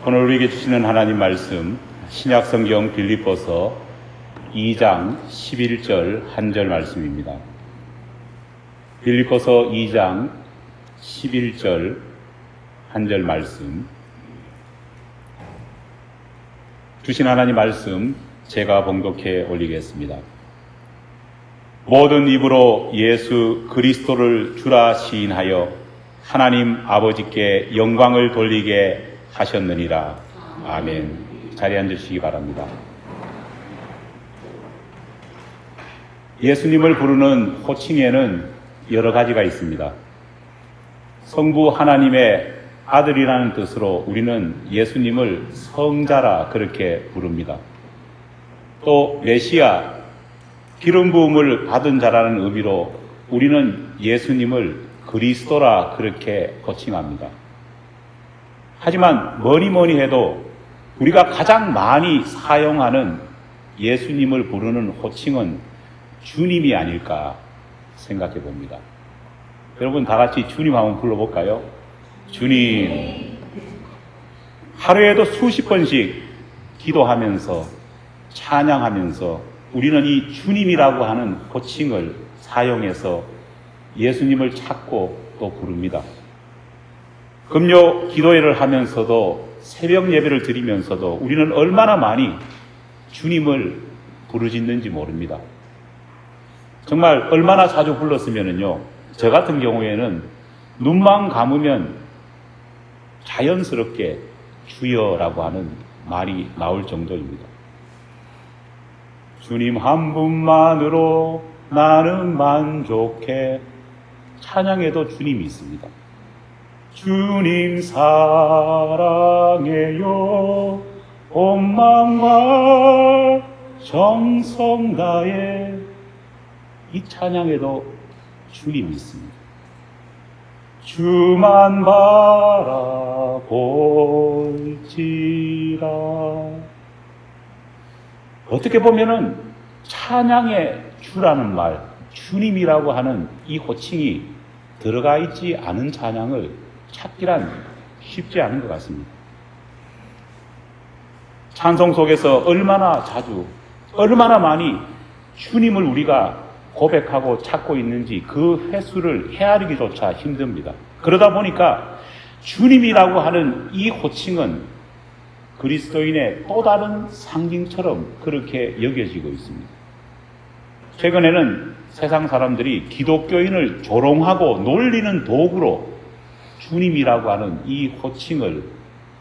오늘 우리에게 주시는 하나님 말씀, 신약성경 빌립보서 2장 11절 한 절 말씀입니다. 빌립보서 2장 11절 한 절 말씀, 주신 하나님 말씀 제가 봉독해 올리겠습니다. 모든 입으로 예수 그리스도를 주라 시인하여 하나님 아버지께 영광을 돌리게 하셨느니라. 아멘. 자리에 앉으시기 바랍니다. 예수님을 부르는 호칭에는 여러 가지가 있습니다. 성부 하나님의 아들이라는 뜻으로 우리는 예수님을 성자라 그렇게 부릅니다. 또 메시아, 기름 부음을 받은 자라는 의미로 우리는 예수님을 그리스도라 그렇게 호칭합니다. 하지만 뭐니 해도 우리가 가장 많이 사용하는 예수님을 부르는 호칭은 주님이 아닐까 생각해 봅니다. 여러분 다 같이 주님 한번 불러볼까요? 주님. 하루에도 수십 번씩 기도하면서 찬양하면서 우리는 이 주님이라고 하는 호칭을 사용해서 예수님을 찾고 또 부릅니다. 금요 기도회를 하면서도 새벽 예배를 드리면서도 우리는 얼마나 많이 주님을 부르짖는지 모릅니다. 정말 얼마나 자주 불렀으면요, 저 같은 경우에는 눈만 감으면 자연스럽게 주여라고 하는 말이 나올 정도입니다. 주님 한 분만으로 나는 만족해. 찬양에도 주님이 있습니다. 주님 사랑해요 온 마음과 정성 다해. 이 찬양에도 주님이 있습니다. 주만 바라볼지라. 어떻게 보면은 찬양의 주라는 말, 주님이라고 하는 이 호칭이 들어가 있지 않은 찬양을 찾기란 쉽지 않은 것 같습니다. 찬송 속에서 얼마나 자주, 얼마나 많이 주님을 우리가 고백하고 찾고 있는지 그 횟수를 헤아리기조차 힘듭니다. 그러다 보니까 주님이라고 하는 이 호칭은 그리스도인의 또 다른 상징처럼 그렇게 여겨지고 있습니다. 최근에는 세상 사람들이 기독교인을 조롱하고 놀리는 도구로 주님이라고 하는 이 호칭을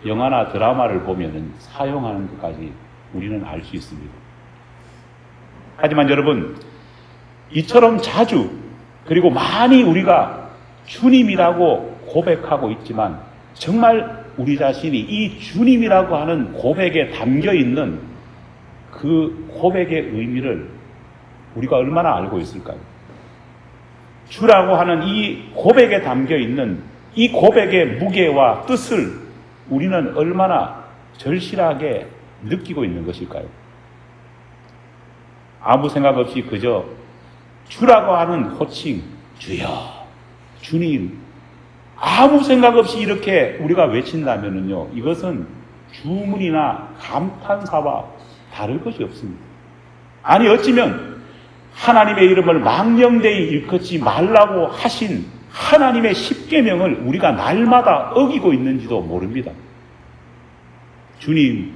영화나 드라마를 보면 사용하는 것까지 우리는 알 수 있습니다. 하지만 여러분, 이처럼 자주 그리고 많이 우리가 주님이라고 고백하고 있지만 정말 우리 자신이 이 주님이라고 하는 고백에 담겨 있는 그 고백의 의미를 우리가 얼마나 알고 있을까요? 주라고 하는 이 고백에 담겨 있는 이 고백의 무게와 뜻을 우리는 얼마나 절실하게 느끼고 있는 것일까요? 아무 생각 없이 그저 주라고 하는 호칭, 주여, 주님, 아무 생각 없이 이렇게 우리가 외친다면요, 이것은 주문이나 감탄사와 다를 것이 없습니다. 아니 어찌면 하나님의 이름을 망령되이 일컫지 말라고 하신 하나님의 십계명을 우리가 날마다 어기고 있는지도 모릅니다. 주님,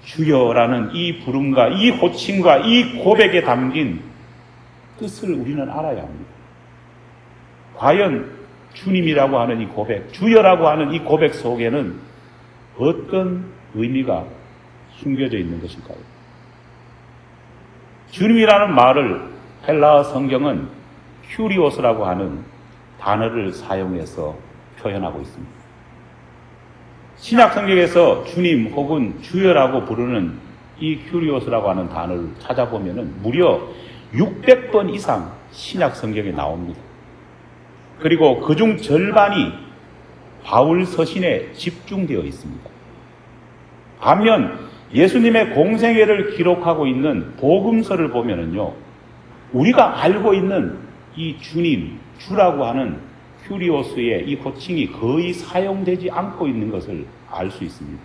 주여라는 이 부름과 이 호칭과 이 고백에 담긴 뜻을 우리는 알아야 합니다. 과연 주님이라고 하는 이 고백, 주여라고 하는 이 고백 속에는 어떤 의미가 숨겨져 있는 것일까요? 주님이라는 말을 헬라어 성경은 큐리오스라고 하는 단어를 사용해서 표현하고 있습니다. 신약 성경에서 주님 혹은 주여라고 부르는 이 큐리오스라고 하는 단어를 찾아보면 무려 600번 이상 신약 성경에 나옵니다. 그리고 그중 절반이 바울 서신에 집중되어 있습니다. 반면 예수님의 공생애를 기록하고 있는 복음서를 보면은요, 우리가 알고 있는 이 주님, 주라고 하는 큐리오스의 이 호칭이 거의 사용되지 않고 있는 것을 알 수 있습니다.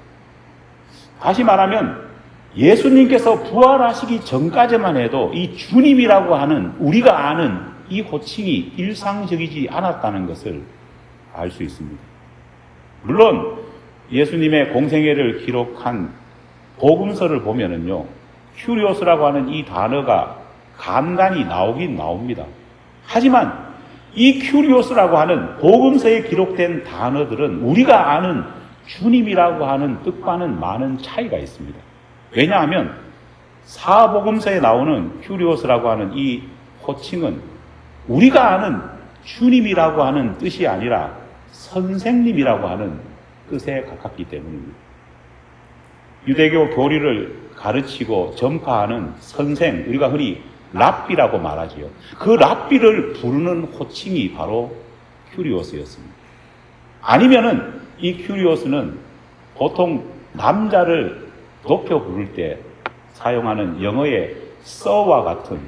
다시 말하면 예수님께서 부활하시기 전까지만 해도 이 주님이라고 하는 우리가 아는 이 호칭이 일상적이지 않았다는 것을 알 수 있습니다. 물론 예수님의 공생애를 기록한 복음서를 보면은요, 큐리오스라고 하는 이 단어가 간간히 나오긴 나옵니다. 하지만 이 큐리오스라고 하는 복음서에 기록된 단어들은 우리가 아는 주님이라고 하는 뜻과는 많은 차이가 있습니다. 왜냐하면 사복음서에 나오는 큐리오스라고 하는 이 호칭은 우리가 아는 주님이라고 하는 뜻이 아니라 선생님이라고 하는 뜻에 가깝기 때문입니다. 유대교 교리를 가르치고 전파하는 선생, 우리가 흔히 랍비라고 말하지요. 그 랍비를 부르는 호칭이 바로 큐리오스였습니다. 아니면은 이 큐리오스는 보통 남자를 높여 부를 때 사용하는 영어의 sir와 같은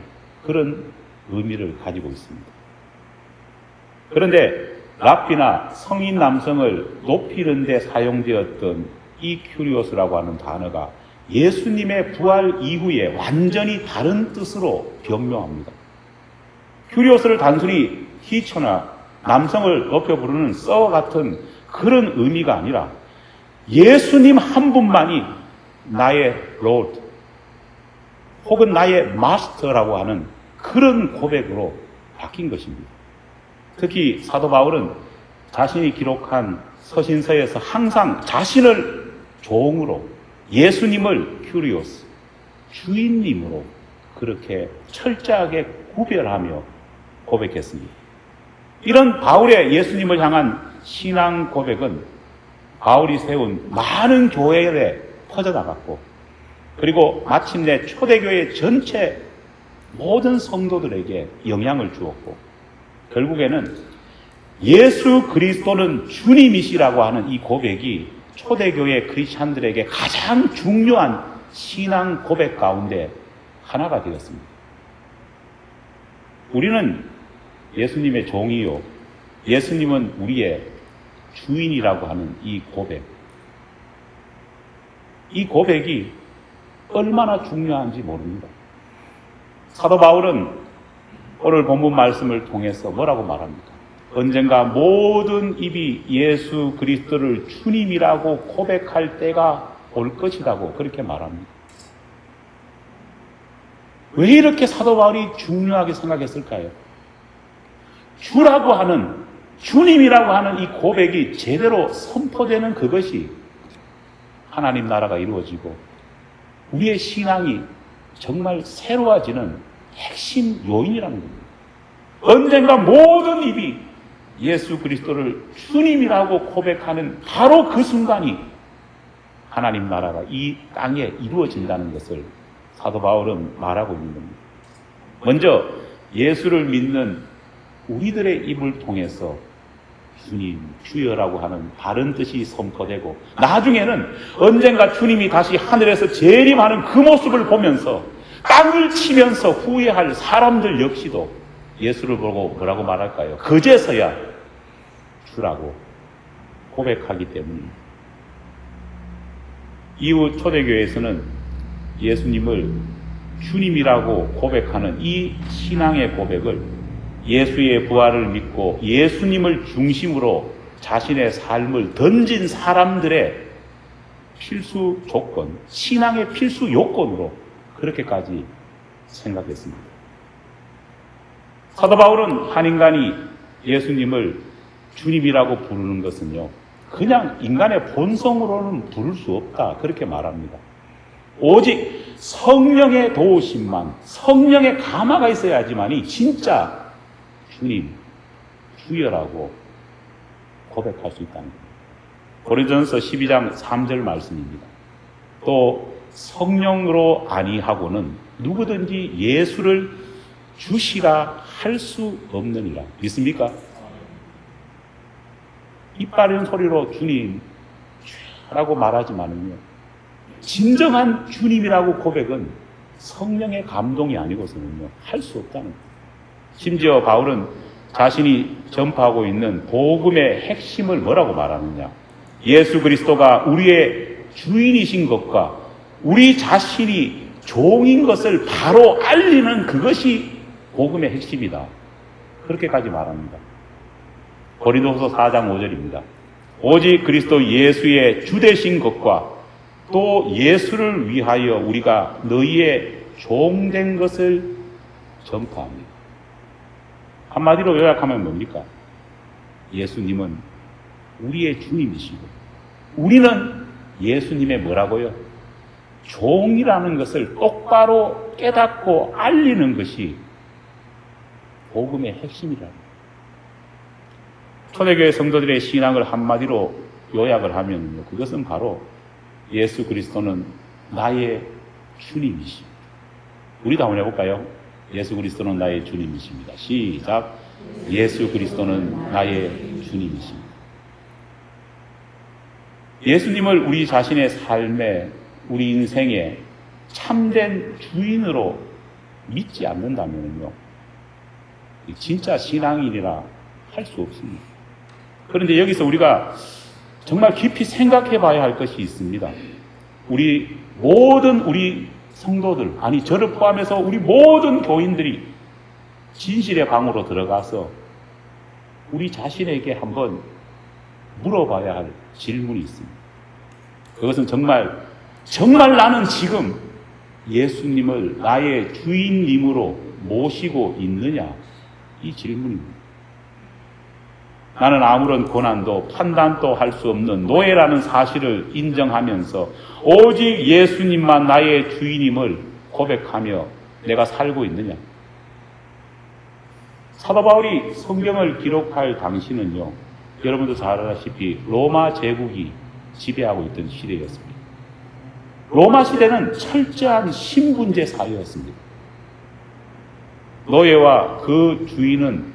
그런 의미를 가지고 있습니다. 그런데 랍비나 성인 남성을 높이는 데 사용되었던 이 큐리오스라고 하는 단어가 예수님의 부활 이후에 완전히 다른 뜻으로 변명합니다. 큐리오스를 단순히 티처나 남성을 높여 부르는 sir와 같은 그런 의미가 아니라 예수님 한 분만이 나의 Lord 혹은 나의 마스터라고 하는 그런 고백으로 바뀐 것입니다. 특히 사도 바울은 자신이 기록한 서신서에서 항상 자신을 종으로 예수님을 큐리오스, 주인님으로 그렇게 철저하게 구별하며 고백했습니다. 이런 바울의 예수님을 향한 신앙 고백은 바울이 세운 많은 교회에 퍼져나갔고, 그리고 마침내 초대교회 전체 모든 성도들에게 영향을 주었고, 결국에는 예수 그리스도는 주님이시라고 하는 이 고백이 초대교회 크리스찬들에게 가장 중요한 신앙 고백 가운데 하나가 되었습니다. 우리는 예수님의 종이요, 예수님은 우리의 주인이라고 하는 이 고백, 이 고백이 얼마나 중요한지 모릅니다. 사도 바울은 오늘 본문 말씀을 통해서 뭐라고 말합니까? 언젠가 모든 입이 예수 그리스도를 주님이라고 고백할 때가 올 것이라고 그렇게 말합니다. 왜 이렇게 사도 바울이 중요하게 생각했을까요? 주라고 하는, 주님이라고 하는 이 고백이 제대로 선포되는 그것이 하나님 나라가 이루어지고 우리의 신앙이 정말 새로워지는 핵심 요인이라는 겁니다. 언젠가 모든 입이 예수 그리스도를 주님이라고 고백하는 바로 그 순간이 하나님 나라가 이 땅에 이루어진다는 것을 사도 바울은 말하고 있는 겁니다. 먼저 예수를 믿는 우리들의 입을 통해서 주님, 주여라고 하는 바른 뜻이 선포되고, 나중에는 언젠가 주님이 다시 하늘에서 재림하는 그 모습을 보면서 땅을 치면서 후회할 사람들 역시도 예수를 보고 뭐라고 말할까요? 그제서야 주라고 고백하기 때문입니다. 이후 초대교회에서는 예수님을 주님이라고 고백하는 이 신앙의 고백을 예수의 부활을 믿고 예수님을 중심으로 자신의 삶을 던진 사람들의 필수 조건, 신앙의 필수 요건으로 그렇게까지 생각했습니다. 사도 바울은 한 인간이 예수님을 주님이라고 부르는 것은요, 그냥 인간의 본성으로는 부를 수 없다, 그렇게 말합니다. 오직 성령의 도우심만, 성령의 감화가 있어야지만이 진짜 주님, 주여라고 고백할 수 있다는 겁니다. 고린도전서 12장 3절 말씀입니다. 또 성령으로 아니하고는 누구든지 예수를 주시라 할 수 없느니라. 믿습니까? 이빨린 소리로 주님, 주라고 말하지만은요, 진정한 주님이라고 고백은 성령의 감동이 아니고서는요, 할 수 없다는 거예요. 심지어 바울은 자신이 전파하고 있는 복음의 핵심을 뭐라고 말하느냐? 예수 그리스도가 우리의 주인이신 것과 우리 자신이 종인 것을 바로 알리는 그것이 복음의 핵심이다. 그렇게까지 말합니다. 고린도후서 4장 5절입니다. 오직 그리스도 예수의 주되신 것과 또 예수를 위하여 우리가 너희의 종된 것을 전파합니다. 한마디로 요약하면 뭡니까? 예수님은 우리의 주님이시고 우리는 예수님의 뭐라고요? 종이라는 것을 똑바로 깨닫고 알리는 것이 복음의 핵심이라는 거예요. 초대교회 성도들의 신앙을 한마디로 요약을 하면 그것은 바로 예수 그리스도는 나의 주님이십니다. 우리도 한번 해볼까요? 예수 그리스도는 나의 주님이십니다. 시작. 예수 그리스도는 나의 주님이십니다. 예수님을 우리 자신의 삶에, 우리 인생에 참된 주인으로 믿지 않는다면요, 진짜 신앙인이라 할 수 없습니다. 그런데 여기서 우리가 정말 깊이 생각해 봐야 할 것이 있습니다. 우리 성도들, 아니 저를 포함해서 우리 모든 교인들이 진실의 방으로 들어가서 우리 자신에게 한번 물어봐야 할 질문이 있습니다. 그것은 정말 나는 지금 예수님을 나의 주인님으로 모시고 있느냐? 이 질문입니다. 나는 아무런 고난도 판단도 할 수 없는 노예라는 사실을 인정하면서 오직 예수님만 나의 주인임을 고백하며 내가 살고 있느냐? 사도 바울이 성경을 기록할 당시는요, 여러분도 잘 아다시피 로마 제국이 지배하고 있던 시대였습니다. 로마 시대는 철저한 신분제 사회였습니다. 노예와 그 주인은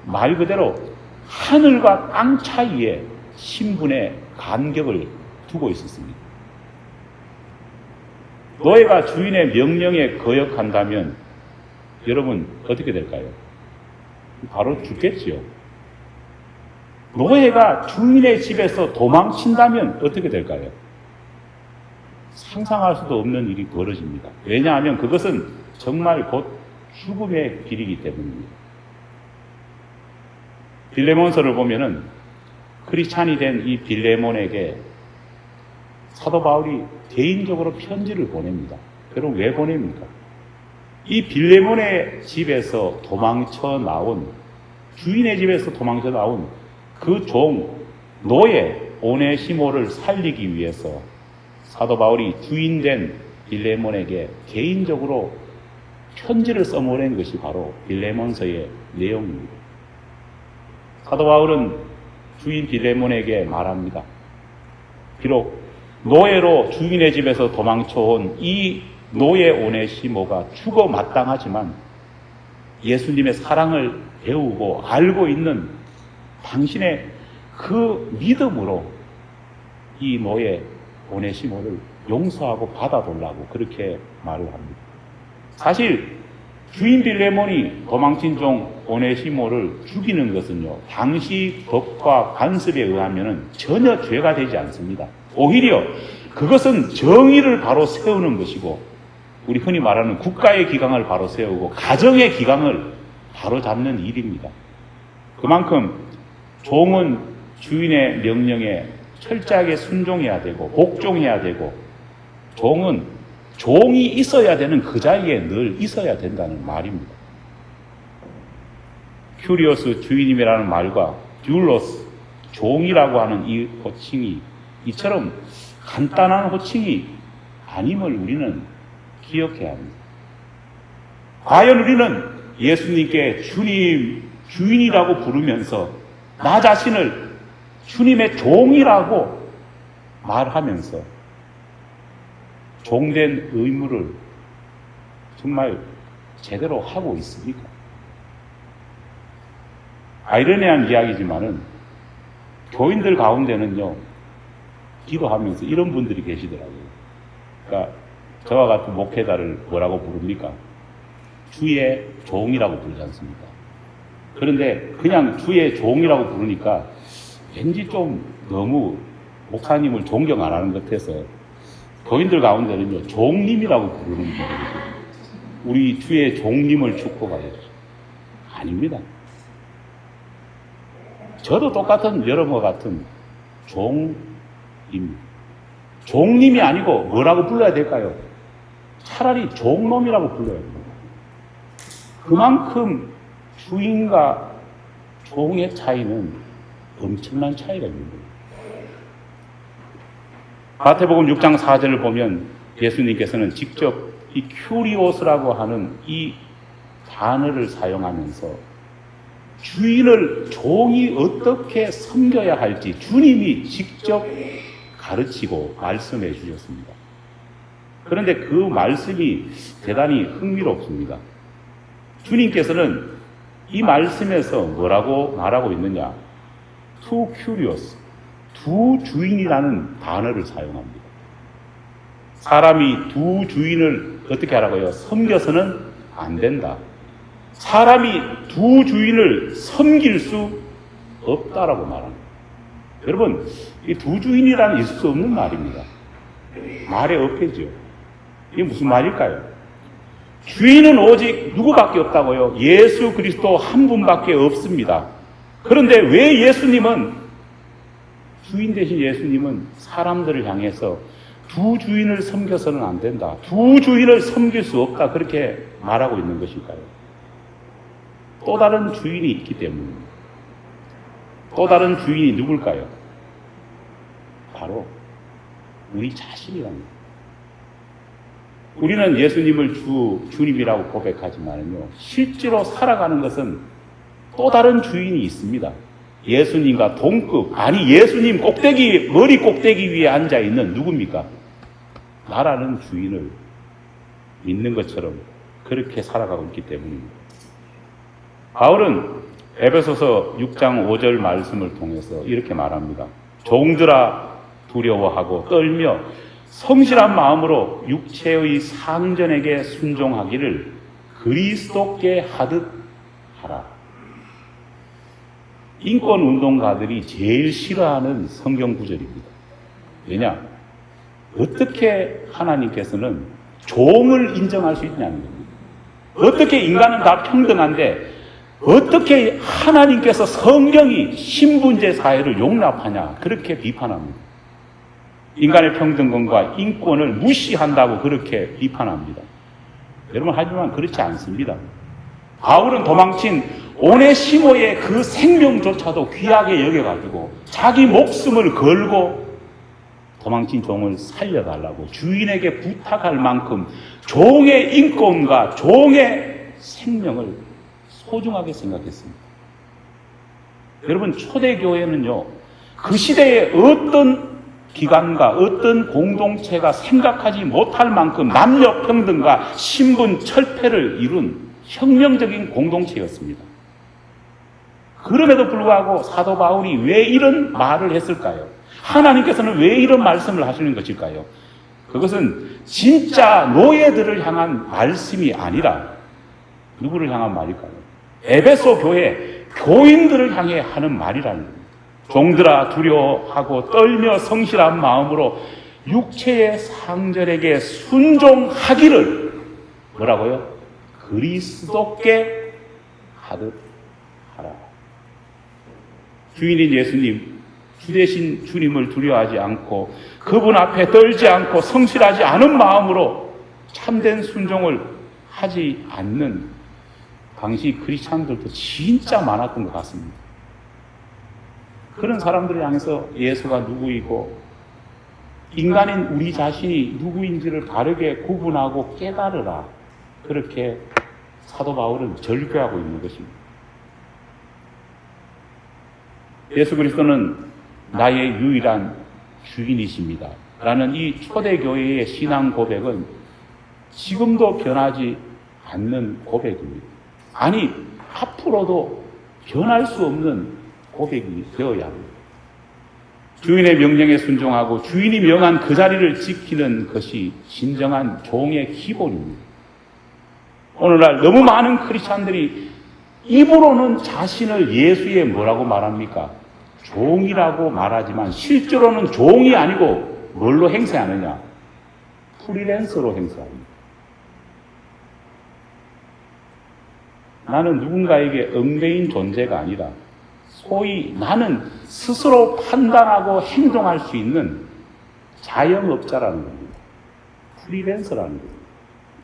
말 그대로 하늘과 땅 차이에 신분의 간격을 두고 있었습니다. 노예가 주인의 명령에 거역한다면 여러분 어떻게 될까요? 바로 죽겠지요. 노예가 주인의 집에서 도망친다면 어떻게 될까요? 상상할 수도 없는 일이 벌어집니다. 왜냐하면 그것은 정말 곧 죽음의 길이기 때문입니다. 빌레몬서를 보면은 크리스찬이 된 이 빌레몬에게 사도 바울이 개인적으로 편지를 보냅니다. 그럼 왜 보냅니까? 이 빌레몬의 집에서 도망쳐 나온, 주인의 집에서 도망쳐 나온 그 노예 오네시모를 살리기 위해서 사도 바울이 주인된 빌레몬에게 개인적으로 편지를 써보낸 것이 바로 빌레몬서의 내용입니다. 사도 바울은 주인 빌레몬에게 말합니다. 비록 노예로 주인의 집에서 도망쳐온 이 노예 오네시모가 죽어 마땅하지만 예수님의 사랑을 배우고 알고 있는 당신의 그 믿음으로 이 노예 오네시모를 용서하고 받아달라고 그렇게 말을 합니다. 사실 주인 빌레몬이 도망친 종 오네시모를 죽이는 것은요, 당시 법과 관습에 의하면 전혀 죄가 되지 않습니다. 오히려 그것은 정의를 바로 세우는 것이고, 우리 흔히 말하는 국가의 기강을 바로 세우고 가정의 기강을 바로 잡는 일입니다. 그만큼 종은 주인의 명령에 철저하게 순종해야 되고 복종해야 되고, 종은 종이 있어야 되는 그 자리에 늘 있어야 된다는 말입니다. 큐리오스 주인님이라는 말과 듀로스 종이라고 하는 이 호칭이 이처럼 간단한 호칭이 아님을 우리는 기억해야 합니다. 과연 우리는 예수님께 주님, 주인이라고 부르면서 나 자신을 주님의 종이라고 말하면서 종된 의무를 정말 제대로 하고 있습니까? 아이러니한 이야기지만은 교인들 가운데는요, 기도하면서 이런 분들이 계시더라고요. 그러니까 저와 같은 목회자를 뭐라고 부릅니까? 주의 종이라고 부르지 않습니까? 그런데 그냥 주의 종이라고 부르니까 왠지 좀 너무 목사님을 존경 안 하는 것 같아서 교인들 가운데는요, 종님이라고 부르는 분들이 있어요. 우리 주의 종님을 축복하여 아닙니다. 저도 똑같은 여러분과 같은 종입니다. 종님이 아니고 뭐라고 불러야 될까요? 차라리 종놈이라고 불러야 됩니다. 그만큼 주인과 종의 차이는 엄청난 차이가 있는 거예요. 마태복음 6장 4절을 보면 예수님께서는 직접 이 큐리오스라고 하는 이 단어를 사용하면서 주인을 종이 어떻게 섬겨야 할지 주님이 직접 가르치고 말씀해 주셨습니다. 그런데 그 말씀이 대단히 흥미롭습니다. 주님께서는 이 말씀에서 뭐라고 말하고 있느냐? To curious, 두 주인이라는 단어를 사용합니다. 사람이 두 주인을 어떻게 하라고요? 섬겨서는 안 된다. 사람이 두 주인을 섬길 수 없다라고 말합니다. 여러분, 이 두 주인이라는 있을 수 없는 말입니다. 말의 어폐죠. 이게 무슨 말일까요? 주인은 오직 누구밖에 없다고요? 예수 그리스도 한 분밖에 없습니다. 그런데 왜 예수님은, 주인 대신 예수님은 사람들을 향해서 두 주인을 섬겨서는 안 된다, 두 주인을 섬길 수 없다, 그렇게 말하고 있는 것일까요? 또 다른 주인이 있기 때문입니다. 또 다른 주인이 누굴까요? 바로 우리 자신이랍니다. 우리는 예수님을 주님이라고 고백하지만요, 실제로 살아가는 것은 또 다른 주인이 있습니다. 예수님과 동급, 아니 예수님 꼭대기, 머리 꼭대기 위에 앉아있는 누굽니까? 나라는 주인을 믿는 것처럼 그렇게 살아가고 있기 때문입니다. 바울은 에베소서 6장 5절 말씀을 통해서 이렇게 말합니다. 종들아 두려워하고 떨며 성실한 마음으로 육체의 상전에게 순종하기를 그리스도께 하듯 하라. 인권운동가들이 제일 싫어하는 성경 구절입니다. 왜냐? 어떻게 하나님께서는 종을 인정할 수 있냐는 겁니다. 어떻게 인간은 다 평등한데 어떻게 하나님께서 성경이 신분제 사회를 용납하냐, 그렇게 비판합니다. 인간의 평등권과 인권을 무시한다고 그렇게 비판합니다. 여러분, 하지만 그렇지 않습니다. 바울은 도망친 오네시모의 그 생명조차도 귀하게 여겨가지고 자기 목숨을 걸고 도망친 종을 살려달라고 주인에게 부탁할 만큼 종의 인권과 종의 생명을 소중하게 생각했습니다. 여러분, 초대교회는요, 그 시대에 어떤 기관과 어떤 공동체가 생각하지 못할 만큼 남녀 평등과 신분 철폐를 이룬 혁명적인 공동체였습니다. 그럼에도 불구하고 사도 바울이 왜 이런 말을 했을까요? 하나님께서는 왜 이런 말씀을 하시는 것일까요? 그것은 진짜 노예들을 향한 말씀이 아니라 누구를 향한 말일까요? 에베소 교회 교인들을 향해 하는 말이라는 겁니다. 종들아 두려워하고 떨며 성실한 마음으로 육체의 상전에게 순종하기를 뭐라고요? 그리스도께 하듯 하라. 주인인 예수님, 주 대신 주님을 두려워하지 않고 그분 앞에 떨지 않고 성실하지 않은 마음으로 참된 순종을 하지 않는 당시 크리스찬들도 진짜 많았던 것 같습니다. 그런 사람들을 향해서 예수가 누구이고 인간인 우리 자신이 누구인지를 바르게 구분하고 깨달으라, 그렇게 사도 바울은 절규하고 있는 것입니다. 예수 그리스도는 나의 유일한 주인이십니다 라는 이 초대교회의 신앙 고백은 지금도 변하지 않는 고백입니다. 아니, 앞으로도 변할 수 없는 고백이 되어야 합니다. 주인의 명령에 순종하고 주인이 명한 그 자리를 지키는 것이 진정한 종의 기본입니다. 오늘날 너무 많은 크리스찬들이 입으로는 자신을 예수의 뭐라고 말합니까? 종이라고 말하지만 실제로는 종이 아니고 뭘로 행세하느냐? 프리랜서로 행세합니다. 나는 누군가에게 얽매인 존재가 아니라 소위 나는 스스로 판단하고 행동할 수 있는 자영업자라는 겁니다. 프리랜서라는 겁니다.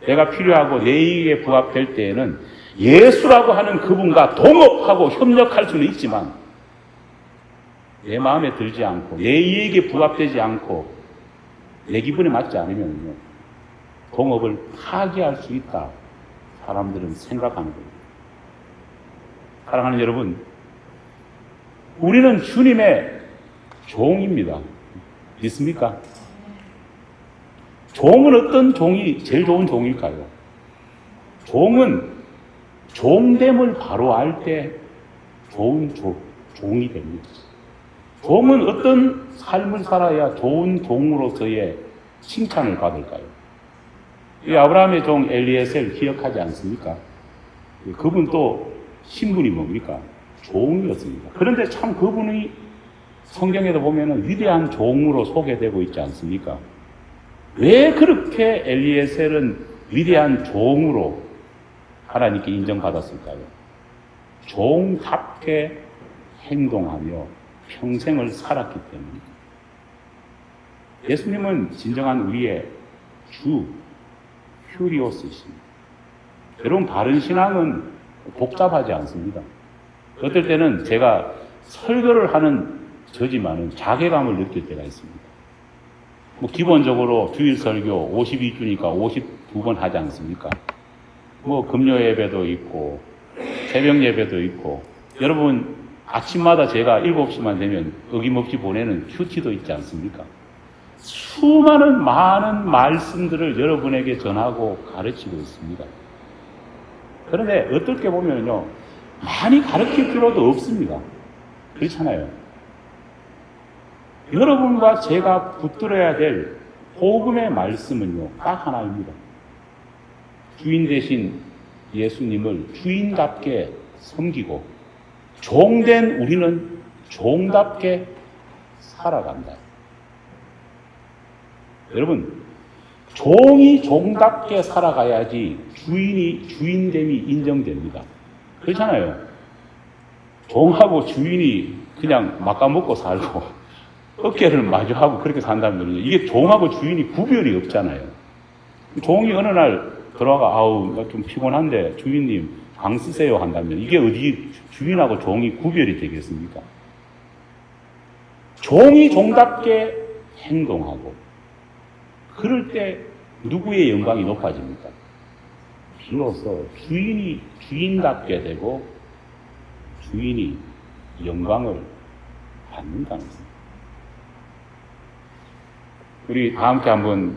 내가 필요하고 내 이익에 부합될 때에는 예수라고 하는 그분과 동업하고 협력할 수는 있지만 내 마음에 들지 않고 내 이익에 부합되지 않고 내 기분에 맞지 않으면 동업을 파기할 수 있다. 사람들은 생각하는 겁니다. 사랑하는 여러분, 우리는 주님의 종입니다. 믿습니까? 종은 어떤 종이 제일 좋은 종일까요? 종은 종됨을 바로 알 때 좋은 종이 됩니다. 종은 어떤 삶을 살아야 좋은 종으로서의 칭찬을 받을까요? 이 아브라함의 종 엘리에셀 기억하지 않습니까? 그분 또 신분이 뭡니까? 종이었습니다. 그런데 참 그분이 성경에도 보면은 위대한 종으로 소개되고 있지 않습니까? 왜 그렇게 엘리에셀은 위대한 종으로 하나님께 인정받았을까요? 종답게 행동하며 평생을 살았기 때문입니다. 예수님은 진정한 우리의 주, 휴리오스이십니다. 여러분, 바른 신앙은 복잡하지 않습니다. 어떨 때는 제가 설교를 하는 저지만은 자괴감을 느낄 때가 있습니다. 기본적으로 주일 설교 52주니까 52번 하지 않습니까? 금요 예배도 있고, 새벽 예배도 있고, 여러분, 아침마다 제가 7시만 되면 어김없이 보내는 큐티도 있지 않습니까? 수많은 많은 말씀들을 여러분에게 전하고 가르치고 있습니다. 그런데 어떻게 보면요, 많이 가르칠 필요도 없습니다. 그렇잖아요. 여러분과 제가 붙들어야 될 복음의 말씀은요, 딱 하나입니다. 주인 대신 예수님을 주인답게 섬기고 종된 우리는 종답게 살아간다. 여러분, 종이 종답게 살아가야지 주인이 주인됨이 인정됩니다. 그렇잖아요. 종하고 주인이 그냥 막아먹고 살고 어깨를 마주하고 그렇게 산다면 이게 종하고 주인이 구별이 없잖아요. 종이 어느 날 들어가 아우 나 좀 피곤한데 주인님 방 쓰세요 한다면 이게 어디 주인하고 종이 구별이 되겠습니까? 종이 종답게 행동하고 그럴 때 누구의 영광이 높아집니까? 비로소 주인이 주인답게 되고 주인이 영광을 받는다는 것입니다. 우리 다 함께 한번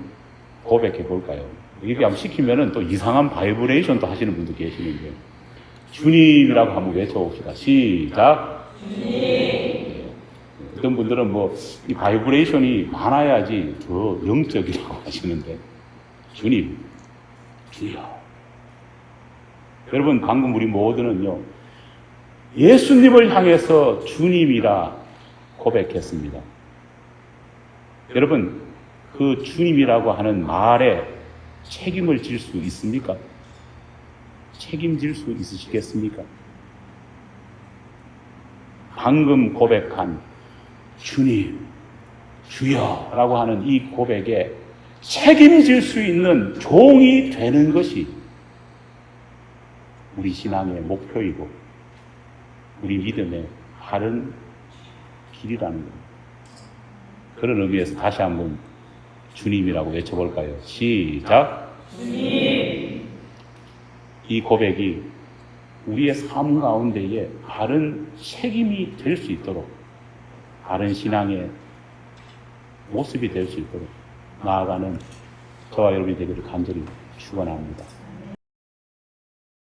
고백해 볼까요? 이렇게 한번 시키면은 또 이상한 바이브레이션도 하시는 분도 계시는데 주님이라고 한번 외쳐봅시다. 시작. 주님. 어떤 분들은 이 바이브레이션이 많아야지 더 영적이라고 하시는데 주님, 주여. 여러분, 방금 우리 모두는요, 예수님을 향해서 주님이라 고백했습니다. 여러분, 그 주님이라고 하는 말에 책임을 질 수 있습니까? 책임질 수 있으시겠습니까? 방금 고백한 주님, 주여 라고 하는 이 고백에 책임질 수 있는 종이 되는 것이 우리 신앙의 목표이고 우리 믿음의 바른 길이라는 겁니다. 그런 의미에서 다시 한번 주님이라고 외쳐볼까요? 시작. 주님. 이 고백이 우리의 삶 가운데에 바른 책임이 될 수 있도록 바른 신앙의 모습이 될 수 있도록 나아가는 저와 여러분이 되기를 간절히 축원합니다.